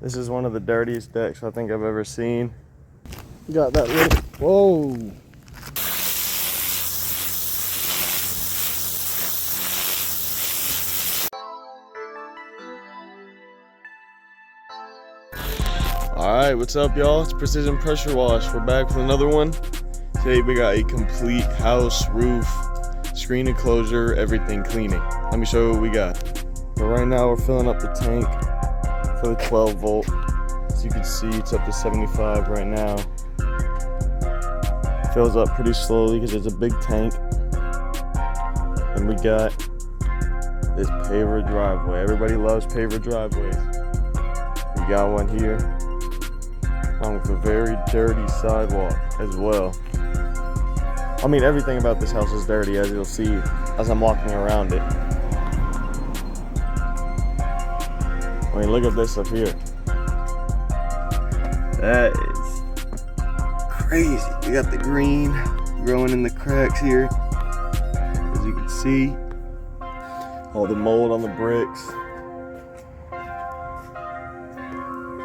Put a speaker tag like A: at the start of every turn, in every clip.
A: This is one of the dirtiest decks I think I've ever seen.
B: You got that little, whoa.
A: Alright, what's up y'all? It's Precision Pressure Wash. We're back with another one. Today we got a complete house, roof, screen enclosure, everything cleaning. Let me show you what we got. So right now we're filling up the tank for the 12 volt. As you can see, it's up to 75 right now. Fills up pretty slowly because it's a big tank. And we got this paver driveway. Everybody loves paver driveways. We got one here, along with a very dirty sidewalk as well. I mean, everything about this house is dirty, as you'll see as I'm walking around it. I mean, look at this up here. That is crazy. We got the green growing in the cracks here, as you can see. All the mold on the bricks.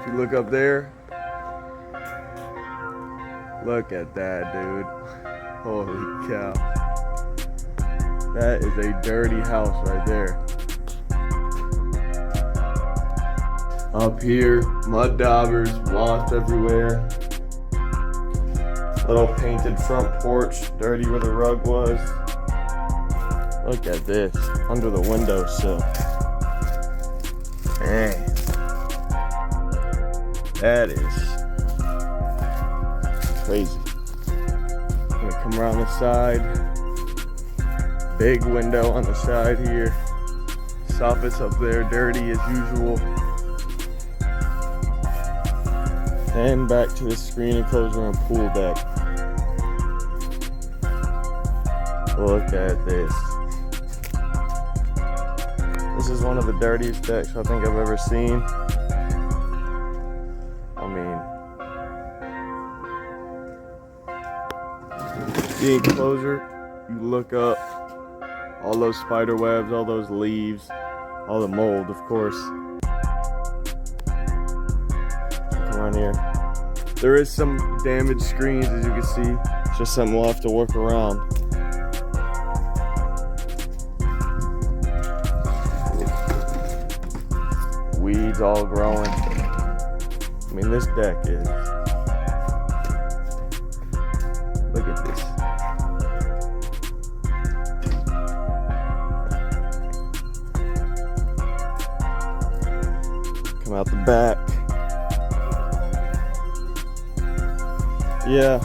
A: If you look up there, look at that, dude. Holy cow. That is a dirty house right there. Up here, mud daubers, wasp everywhere. Little painted front porch, dirty where the rug was. Look at this, under the windowsill. Man, that is crazy. I'm gonna come around the side. Big window on the side here. Soffit's up there, dirty as usual. And back to the screen enclosure and pool deck. Look at this. This is one of the dirtiest decks I think I've ever seen. I mean, the enclosure, you look up, all those spider webs, all those leaves, all the mold, of course. Come on here. There is some damaged screens, as you can see. It's just something we'll have to work around. Weeds all growing. I mean, this deck is, look at this. Come out the back. Yeah,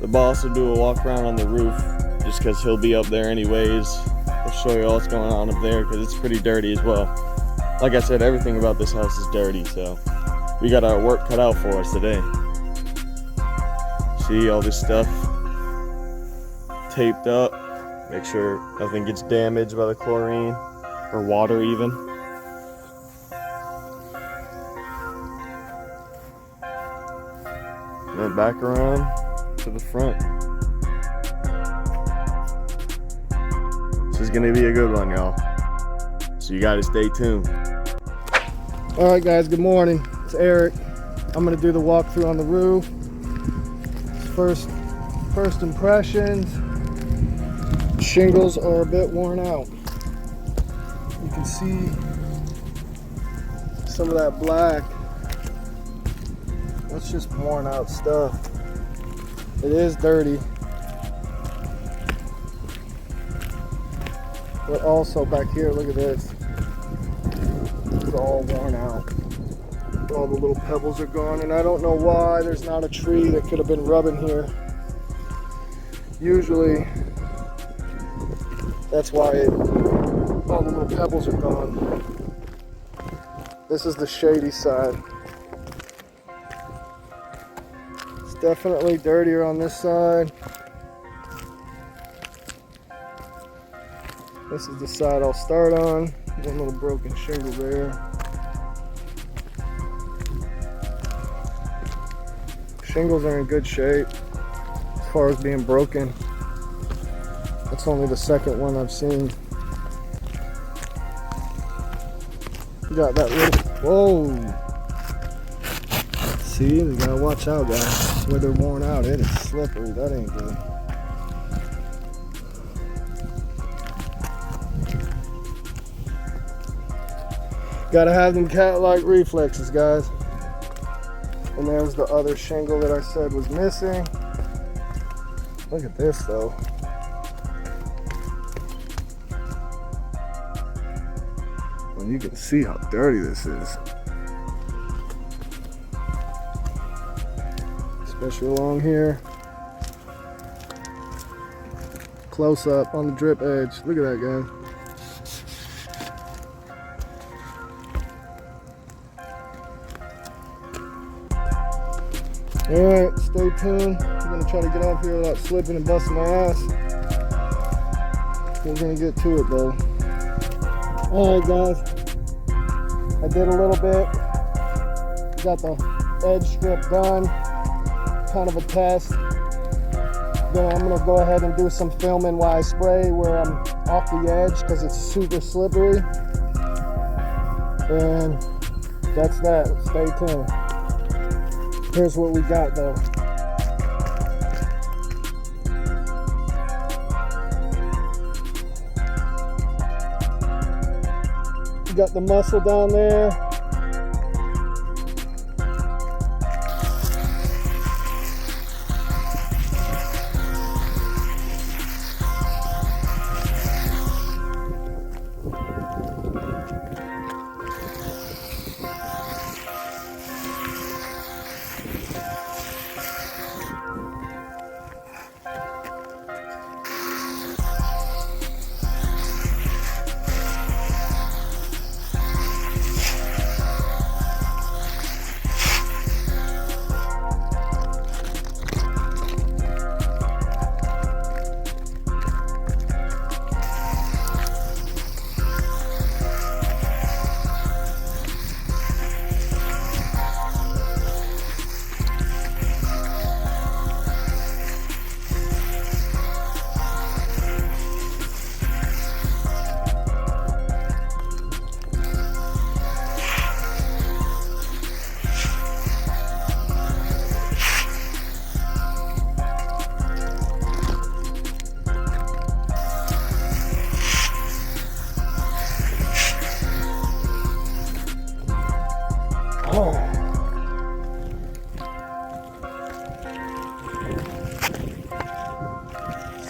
A: the boss will do a walk around on the roof just because he'll be up there anyways. I'll show you all what's going on up there because it's pretty dirty as well. Like I said, everything about this house is dirty, so we got our work cut out for us today. See all this stuff taped up. Make sure nothing gets damaged by the chlorine or water even. And then back around to the front. This is gonna be a good one, y'all. So you gotta stay tuned.
B: All right, guys, good morning. It's Eric. I'm gonna do the walkthrough on the roof. First impressions. Shingles are a bit worn out. You can see some of that black. That's just worn out stuff. It is dirty. But also back here, look at this. It's all worn out. All the little pebbles are gone, and I don't know why there's not a tree that could have been rubbing here. Usually, that's why all the little pebbles are gone. This is the shady side. It's definitely dirtier on this side. This is the side I'll start on. One little broken shingle there. Shingles are in good shape as far as being broken. That's only the second one I've seen. You got that little Whoa. See, we gotta watch out, guys. Where they're worn out, it is slippery. That ain't good. Gotta have them cat-like reflexes, guys. And there's the other shingle that I said was missing. Look at this, though. Well, you can see how dirty this is. Especially along here. Close up on the drip edge. Look at that, guy. Alright, stay tuned. I'm gonna try to get off here without slipping and busting my ass. We're gonna get to it though. Alright guys, I did a little bit. Got the edge strip done. Kind of a test. Then I'm gonna go ahead and do some filming while I spray where I'm off the edge because it's super slippery. And that's that. Stay tuned. Here's what we got though. We got the muscle down there.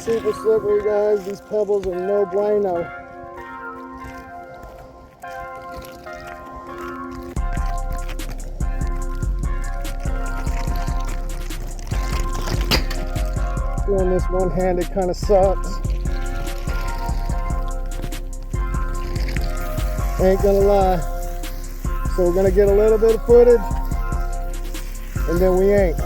B: Super slippery, guys. These pebbles are no bueno. Doing this one-handed kind of sucks. Ain't gonna lie. So we're gonna get a little bit of footage, and then we ain't.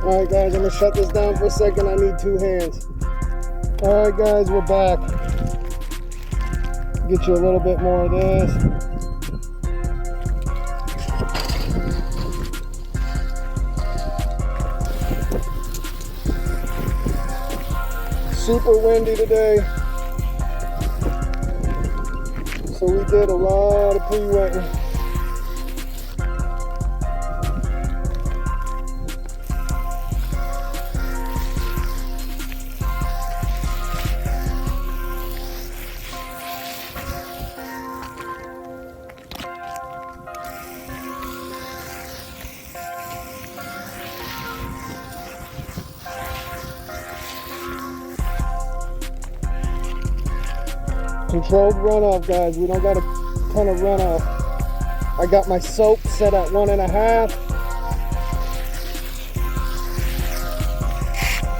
B: Alright guys, I'm gonna shut this down for a second. I need 2 hands. Alright guys, we're back. Get you a little bit more of this. Super windy today. So we did a lot of pre-wetting. Controlled runoff, guys. We don't got a ton of runoff. I got my soap set at 1.5.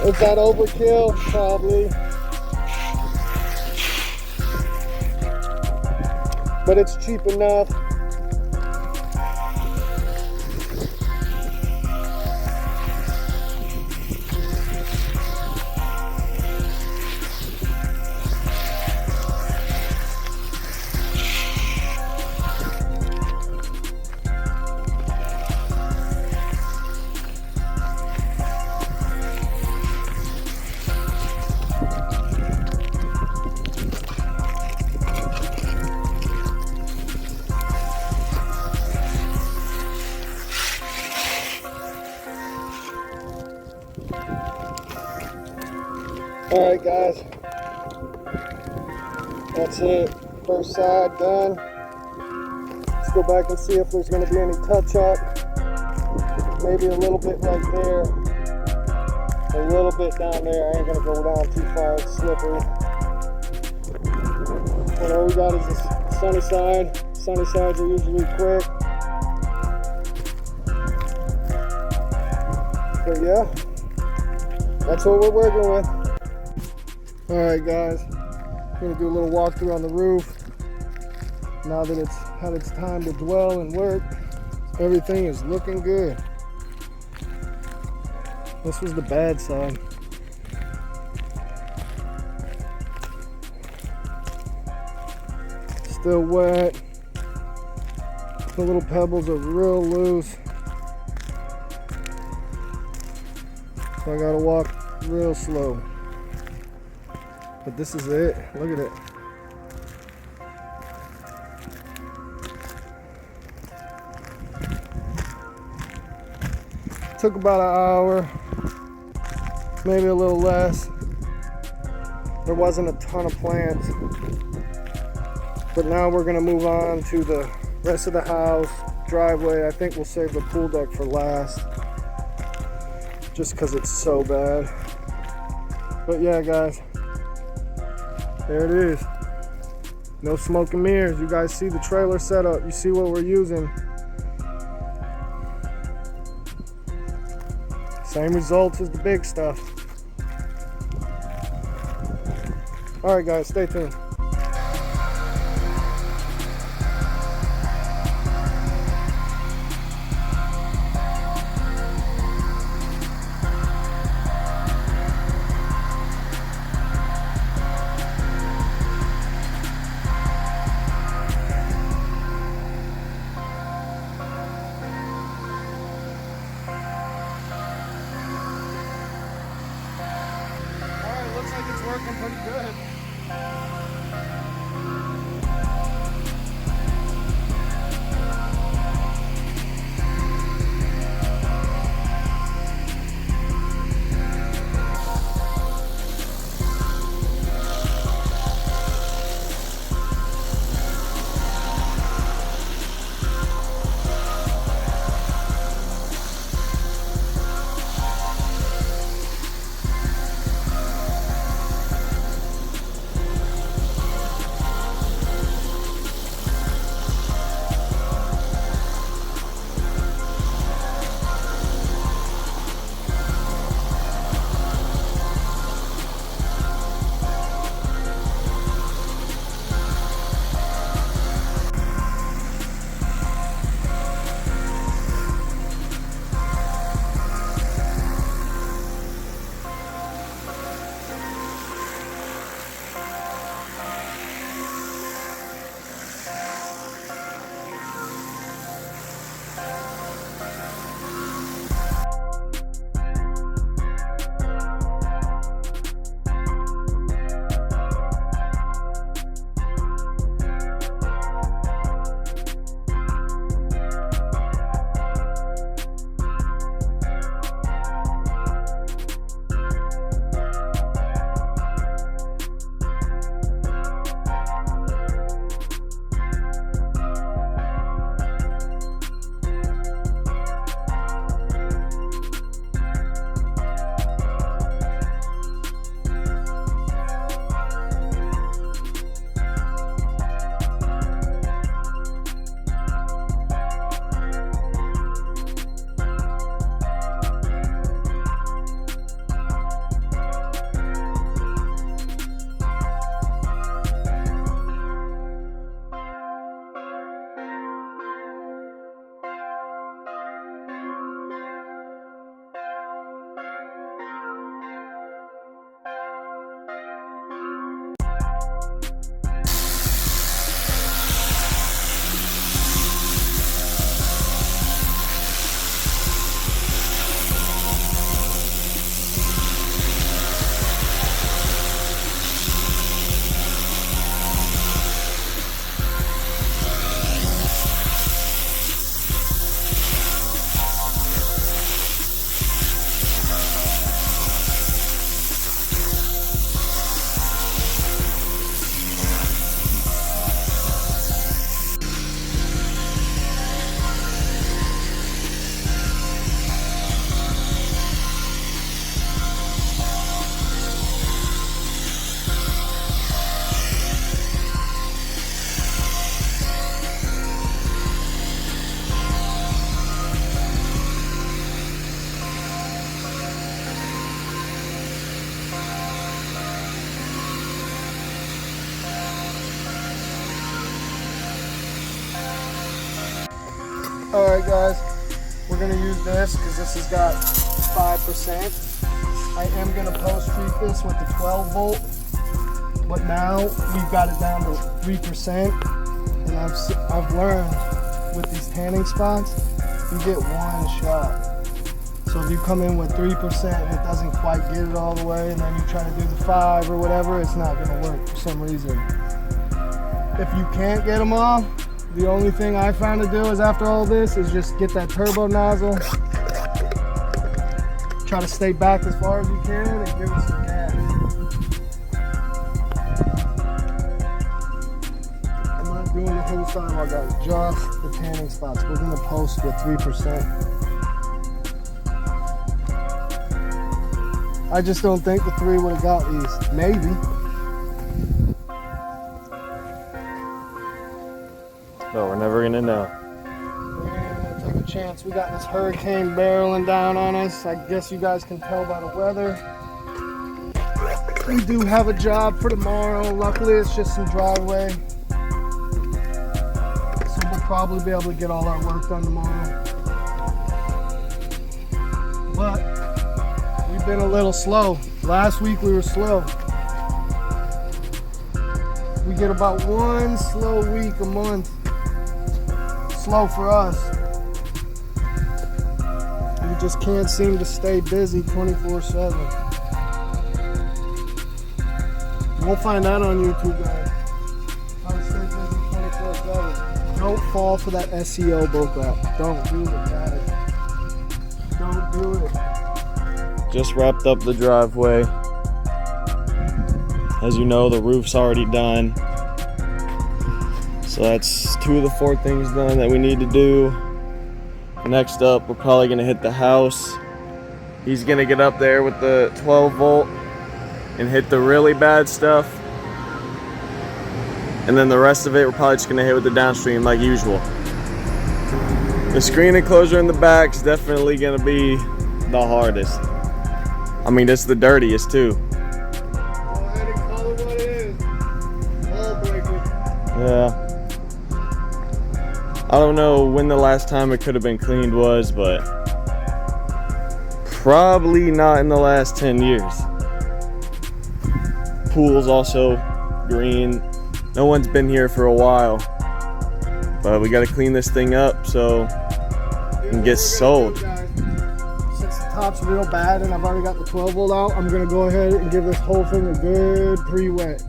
B: Is that overkill? Probably. But it's cheap enough. All right, guys, that's it. First side done. Let's go back and see if there's going to be any touch up. Maybe a little bit right there, a little bit down there. I ain't going to go down too far, it's slippery. And all we got is this sunny side. Sunny sides are usually quick. But yeah, that's what we're working with. All right, guys, I'm gonna do a little walkthrough on the roof. Now that it's had its time to dwell and work, everything is looking good. This was the bad side. Still wet. The little pebbles are real loose. So I gotta walk real slow. But this is it. Look at it. Took about an hour, maybe a little less. There wasn't a ton of plants. But now we're gonna move on to the rest of the house, driveway. I think we'll save the pool deck for last, just because it's so bad. But yeah, guys. There it is. No smoke and mirrors. You guys see the trailer setup. You see what we're using. Same results as the big stuff. All right, guys, stay tuned. Looks like it's working pretty good. Alright guys, we're gonna use this because this has got 5%. I am gonna post treat this with the 12 volt, but now we've got it down to 3%. And I've learned with these tanning spots, you get one shot. So if you come in with 3% and it doesn't quite get it all the way, and then you try to do the 5 or whatever, it's not gonna work for some reason. If you can't get them off, the only thing I found to do is after all this is just get that turbo nozzle, try to stay back as far as you can and give it some gas. I'm not doing the whole time, I got just the tanning spots. We're gonna post with 3%. I just don't think the 3 would have got these. Maybe.
A: But we're never gonna know.
B: We're gonna take a chance. We got this hurricane barreling down on us. I guess you guys can tell by the weather. We do have a job for tomorrow. Luckily, it's just some driveway. So we'll probably be able to get all our work done tomorrow. But we've been a little slow. Last week we were slow. We get about one slow week a month. Slow for us. We just can't seem to stay busy 24/7. We'll find out on YouTube, guys. How to stay busy 24/7. Don't fall for that SEO bullcrap. Don't do it, guys. Don't do it.
A: Just wrapped up the driveway. As you know, the roof's already done. So that's 2 of the 4 things done that we need to do. Next up, we're probably gonna hit the house. He's gonna get up there with the 12 volt and hit the really bad stuff. And then the rest of it, we're probably just gonna hit with the downstream like usual. The screen enclosure in the back is definitely gonna be the hardest. I mean, it's the dirtiest too.
B: Go ahead and call it what it is. Ball breaker.
A: Yeah. I don't know when the last time it could have been cleaned was, but probably not in the last 10 years. Pool's also green. No one's been here for a while, but we got to clean this thing up so it can get sold.
B: Since the top's real bad and I've already got the 12 volt out, I'm gonna go ahead and give this whole thing a good pre-wet.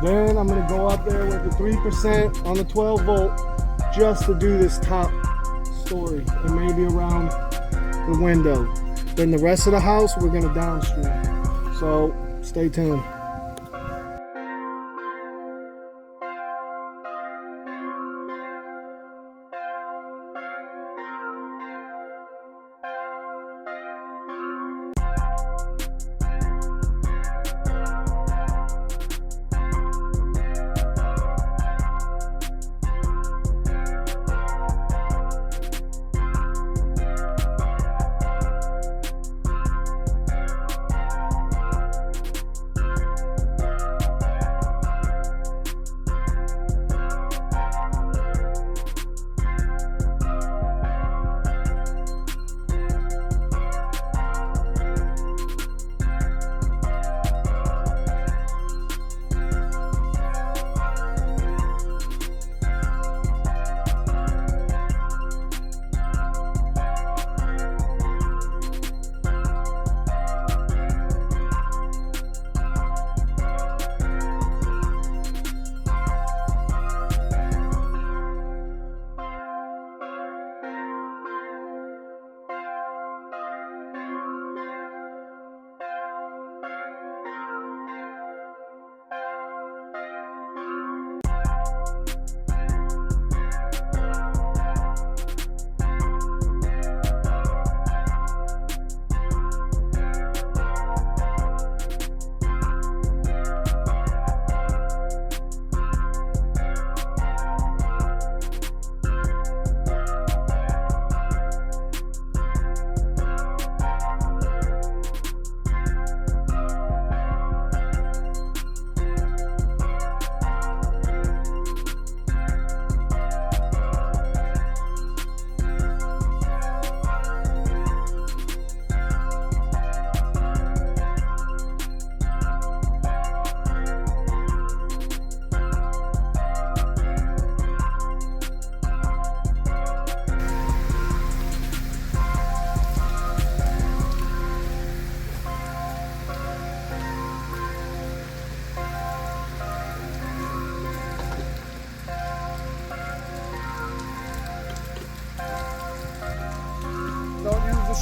B: Then I'm gonna go up there with the 3% on the 12 volt just to do this top story and maybe around the window. Then the rest of the house we're gonna downstream. So stay tuned.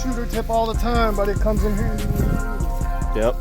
B: shooter tip all the time, but it comes in handy.
A: Yep.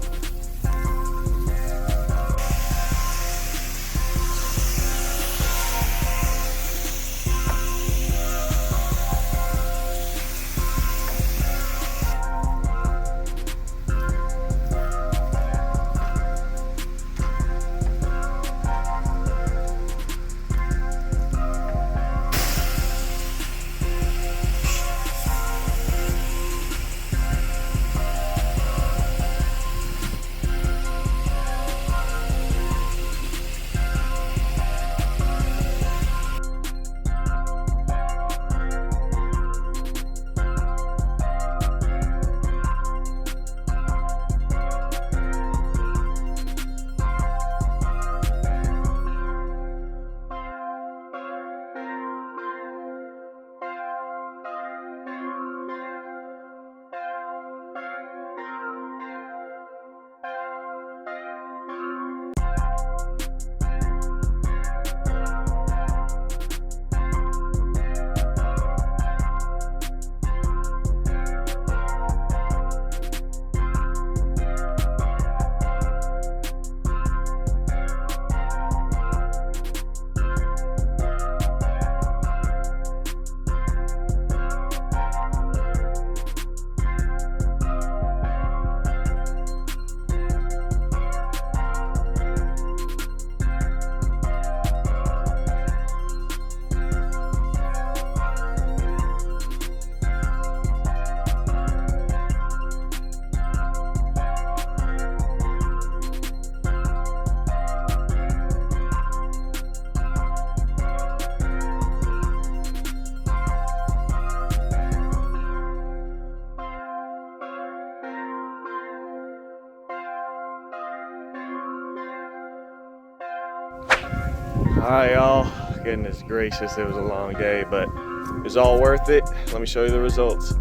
A: All right, y'all. Goodness gracious, it was a long day, but it was all worth it. Let me show you the results.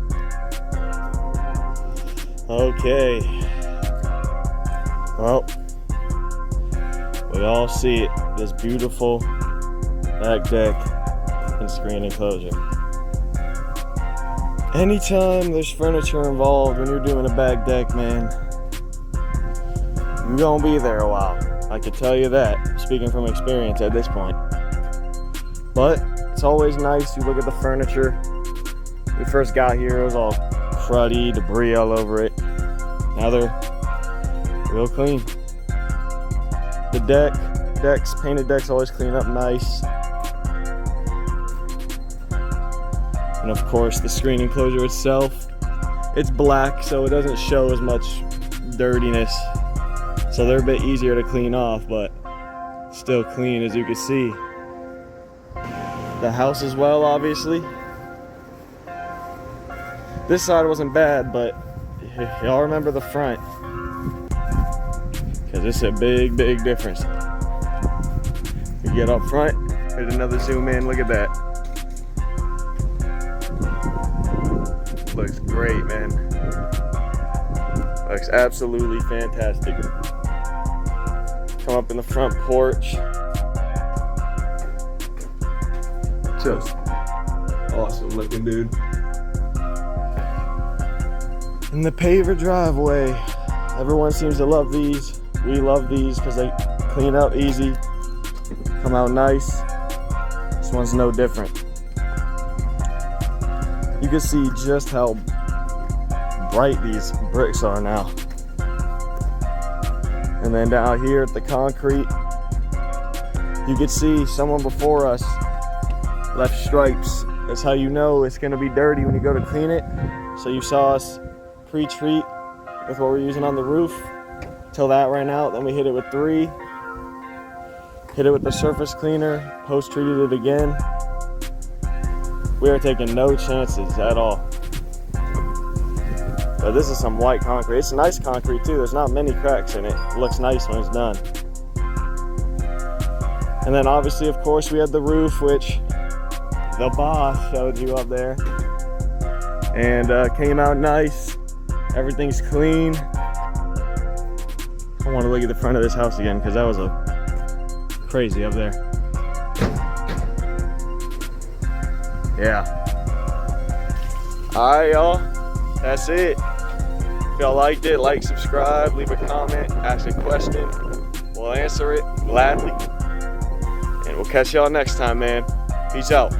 A: Okay. Well, we all see it. This beautiful back deck and screen enclosure. Anytime there's furniture involved when you're doing a back deck, man, you're gonna be there a while. I could tell you that, speaking from experience at this point. But it's always nice. You look at the furniture. When we first got here, it was all cruddy, debris all over it. Now they're real clean. The painted decks always clean up nice. And of course, the screen enclosure itself, it's black, so it doesn't show as much dirtiness. So they're a bit easier to clean off, but still clean, as you can see. The house as well, obviously. This side wasn't bad, but y'all remember the front, because it's a big difference. You get up front, here's another zoom in, look at that. Looks great, man. Looks absolutely fantastic. Come up in the front porch. Just awesome looking, dude. And the paver driveway. Everyone seems to love these. We love these because they clean up easy, come out nice. This one's no different. You can see just how bright these bricks are now. And then down here at the concrete, you could see someone before us left stripes. That's how you know it's gonna be dirty when you go to clean it. So you saw us pre-treat with what we're using on the roof till that ran out. Then we hit it with 3, hit it with the surface cleaner, post-treated it again. We are taking no chances at all. But this is some white concrete. It's nice concrete too. There's not many cracks in it. It looks nice when it's done. And then obviously, of course, we had the roof, which the boss showed you up there. And came out nice. Everything's clean. I want to look at the front of this house again because that was crazy up there. Yeah. All right, y'all. that's it. If y'all liked it, like, subscribe, leave a comment, ask a question. We'll answer it gladly. And we'll catch y'all next time, man. Peace out.